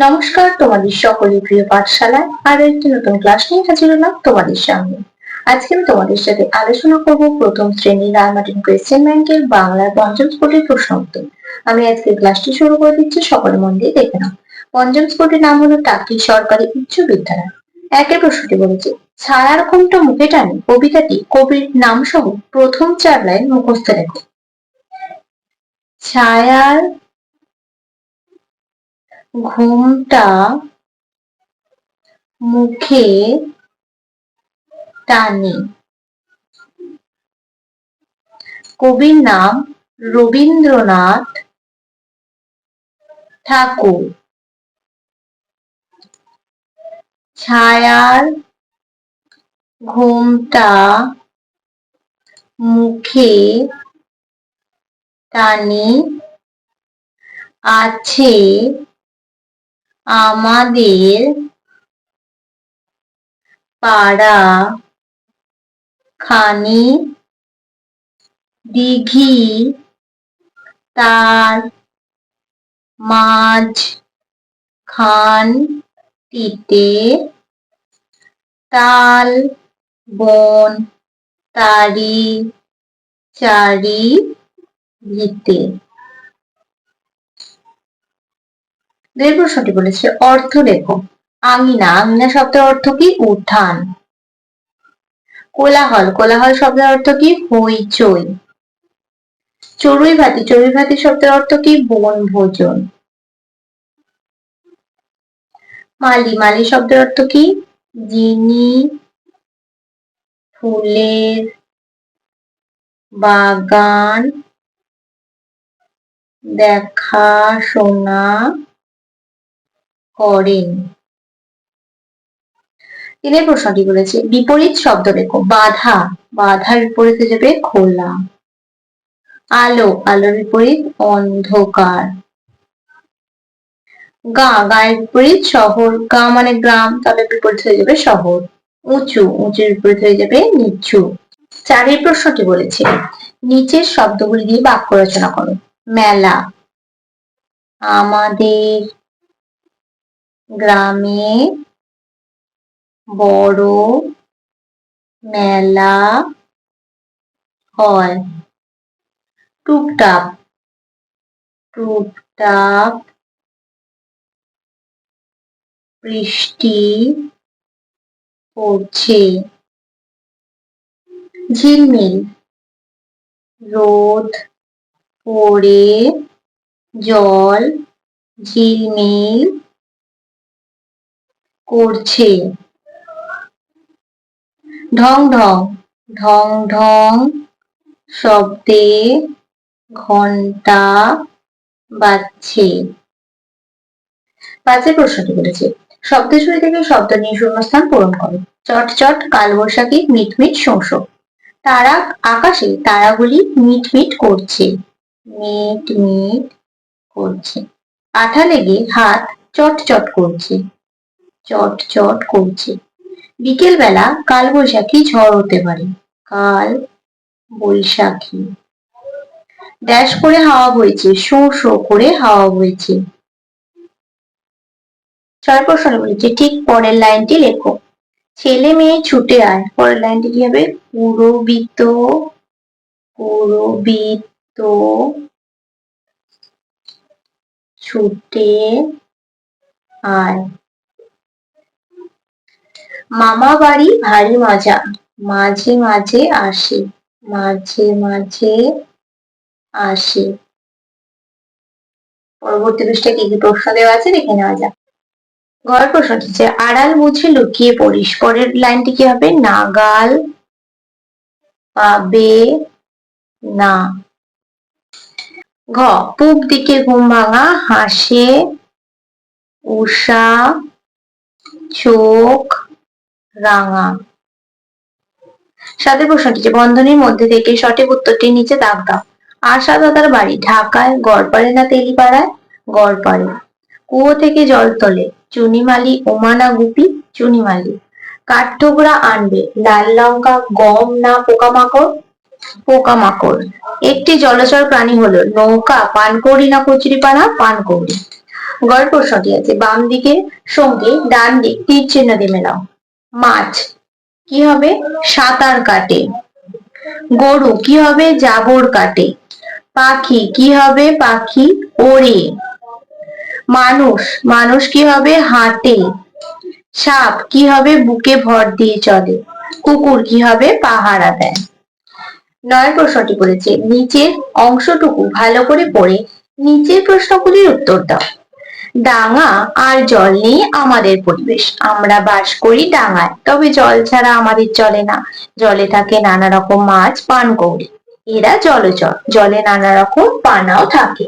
নমস্কার, তোমাদের সকলের প্রিয় পাঠশালায় আরো একটি নতুন ক্লাস নিয়ে হাজির হলাম তোমাদের সামনে। আজকে আমি তোমাদের সাথে আলোচনা করব প্রথম শ্রেণী লালমাটিন কোয়েশ্চেন ব্যাংকের বাংলার পঞ্চম স্কুলের প্রশ্ন উত্তর। আমি আজকে ক্লাসটি শুরু করে দিচ্ছি, সকলে মন দিয়ে দেখে নাও। পঞ্চম স্কুলটির নাম হলো টাকি সরকারি উচ্চ বিদ্যালয়। একের প্রশ্নটি বলেছে, ছায়ার ঘোমটা মুখে টানে কবিতাটি কবির নাম সহ প্রথম 4 লাইন মুখস্থ লেখো। ছায়ার ঘোমটা মুখে টানে, কবির নাম রবীন্দ্রনাথ ঠাকুর। ছায়ার ঘোমটা মুখে টানে আছে আমাদের পাড়া খানি দিঘি, তার মাঝ খানটিতে তাল বন তারি চারিদিকে। দুই প্রশ্নটি বলেছে, অর্থ লেখো। আঙিনা, আঙিনা শব্দের অর্থ কি? উঠান। কোলাহল, কোলাহল শব্দের অর্থ কি? হইচই। চড়ুই ভাতি, চড়ুই ভাতি শব্দের অর্থ কি? বনভোজন। মালি, মালি শব্দের অর্থ কি? যিনি ফুলের বাগান দেখাশোনা করেন। তিনের প্রশ্নটি বলেছে, বিপরীত শব্দ লেখো। বাধা, বাধার বিপরীত হয়ে যাবে খোলা। আলো, আলোর বিপরীত অন্ধকার। গা, গায়ের বিপরীত শহর। গা মানে গ্রাম, তাহলে বিপরীত হয়ে যাবে শহর। উঁচু, উঁচুর বিপরীত হয়ে যাবে নিচু। চারের প্রশ্নটি বলেছে, নিচের শব্দগুলি দিয়ে বাক্য রচনা করো। মেলা, আমাদের গ্রামে বড় মেলা হয়। টুপটাপ, টুপটাপ বৃষ্টি পড়ছে। ঝিলমিল, রোদ পড়ে জল ঝিলমিল করছে। ঢং ঢং, ঢং ঢং শব্দে ঘন্টা বাজছে। পাঁচের প্রশ্নটি বলেছে, শব্দছড়ি থেকে শব্দ নিয়ে শূন্যস্থান পূরণ করো। চটচট, কালবৈশাখী, মিটমিট, শোঁসো। তারা, আকাশে তারাগুলি মিটমিট করছে। মিটমিট করছে। আঠা লেগে হাত চটচট করছে। চটচট করছে। বিকেল বেলা কালবৈশাখী ঝড় হতে পারে। কাল বৈশাখী। ড্যাশ করে হাওয়া বইছে, শো শো করে হাওয়া বইছে। 6 প্রশ্ন বলেছে, ঠিক পরের লাইনটি লেখো। ছেলে মেয়ে ছুটে আয়, পরের লাইনটি কি হবে? পুরোবিত, পুরোবিত ছুটে আয়। মামা বাড়ি ভারী মজা, মাঝে মাঝে আসে। মাঝে মাঝে আসে। পরবর্তী পৃষ্ঠায় কি কি প্রশ্ন দেওয়া আছে দেখে নেওয়া যাক। ঘর প্রশ্নটি হচ্ছে, আড়াল বুঝে লুকিয়ে পড়িস, পরের লাইনটি কি হবে? নাগাল পাবে না। ঘ, পূব দিকে ঘুম ভাঙা, হাসে উষা, চোখ রাঙা। 7 প্রশ্নটি, বন্ধনীর মধ্যে থেকে সঠিক উত্তরটি নিচে দাগ দাও। আশা দাদার বাড়ি ঢাকায়, গড়পাড়ে না তেলিপাড়ায়? গড়পাড়ে। কুয়ো থেকে জল তোলে চুনিমালি, ওমানা গুপি? চুনিমালি। কাঠঠোকরা আনবে, লাল লঙ্কা, গম না পোকামাকড়? পোকামাকড়। একটি জলচর প্রাণী হলো নৌকা, পানকৌড়ি না কচুরিপানা? পানকৌড়ি। গড় প্রশ্নটি আছে, বাম দিকের সঙ্গে ডান দিক তীর চিহ্ন দিয়ে মেলাও। মাছ কি হবে? সাঁতার কাটে। গরু কি হবে? জাবর কাটে। পাখি কি হবে? পাখি ওড়ে। মানুষ, মানুষ কি হবে? হাঁটে। সাপ কি হবে? বুকে ভর দিয়ে চলে। কুকুর কি হবে? পাহারা দেয়। 9 প্রশ্নটি বলেছে, নিচের অংশটুকু ভালো করে পড়ে নিচের প্রশ্নগুলির উত্তর দাও। ডাঙা আর জল নেই আমাদের পরিবেশ, আমরা বাস করি ডাঙায়, তবে জল ছাড়া আমাদের চলে না। জলে থাকে নানা রকম মাছ, পানকৌড়ি, এরা জলচর, জলে নানা রকম পানাও থাকে।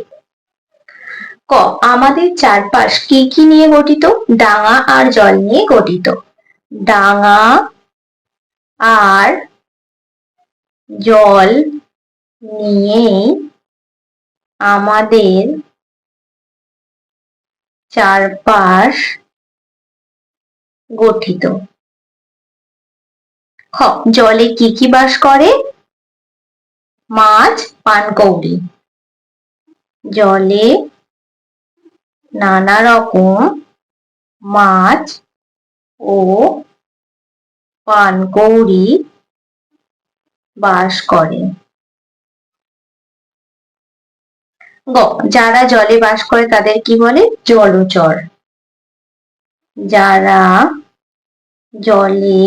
ক, আমাদের চারপাশ কি কি নিয়ে গঠিত? ডাঙা আর জল নিয়ে গঠিত। ডাঙা আর জল নিয়ে আমাদের চারপাশ গঠিত। খ, জলে কি কি বাস করে? মাছ, পানকৌড়ি। জলে নানা রকম মাছ ও পানকৌড়ি বাস করে। গ, যারা জলে বাস করে তাদের কি বলে? জলচর। যারা জলে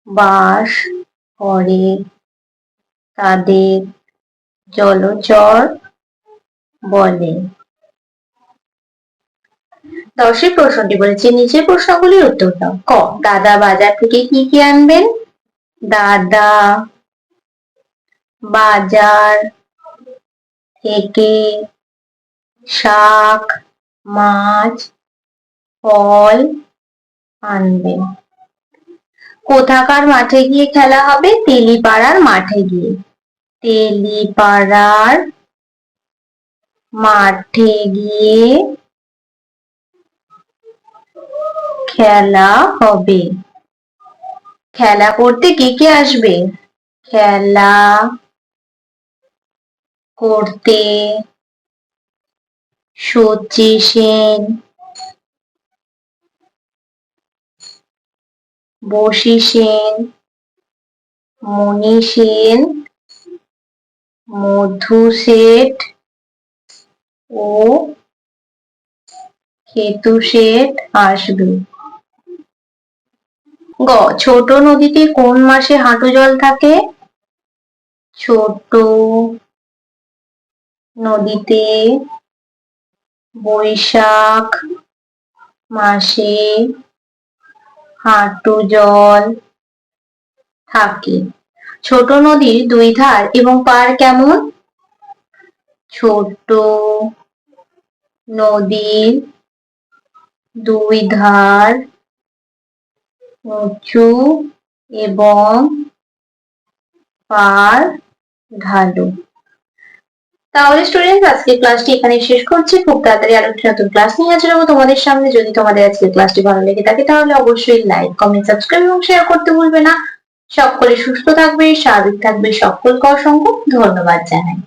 বাস করে তাদের জলচর বলে। 10 প্রশ্নটি বলেছে, নিচের প্রশ্নগুলির উত্তর দাও। ক, দাদা বাজার থেকে কি কি আনবেন? দাদা বাজার থেকে শাক, মাছ, ফল আনবেন। কোথাকার মাঠে গিয়ে খেলা হবে? তেলিপাড়ার মাঠে গিয়ে। তেলিপাড়ার মাঠে গিয়ে খেলা হবে। খেলা করতে কে কে আসবে? খেলা করতে সচি সেন, বসি সেন, মণি সেন, মধু শেঠ ও খেতু শেঠ আসবে। গ, ছোট নদীতে কোন মাসে হাঁটু জল থাকে? ছোট নদীতে বৈশাখ মাসে হাঁটু জল থাকে। ছোট নদীর দুই ধার এবং পার কেমন? ছোট নদীর দুই ধার উঁচু এবং পার ঢালু। তাহলে স্টুডেন্টস, আজকে ক্লাসটি এখানে শেষ করছি। খুব তাড়াতাড়ি আরো একটি নতুন ক্লাস নিয়ে হাজির হবো তোমাদের সামনে। যদি তোমাদের আজকে ক্লাসটি ভালো লেগে থাকে তাহলে অবশ্যই লাইক, কমেন্ট, সাবস্ক্রাইব এবং শেয়ার করতে ভুলবে না। সকলে সুস্থ থাকবে, স্বাভাবিক থাকবে, সকলকে অসংখ্য ধন্যবাদ জানাই।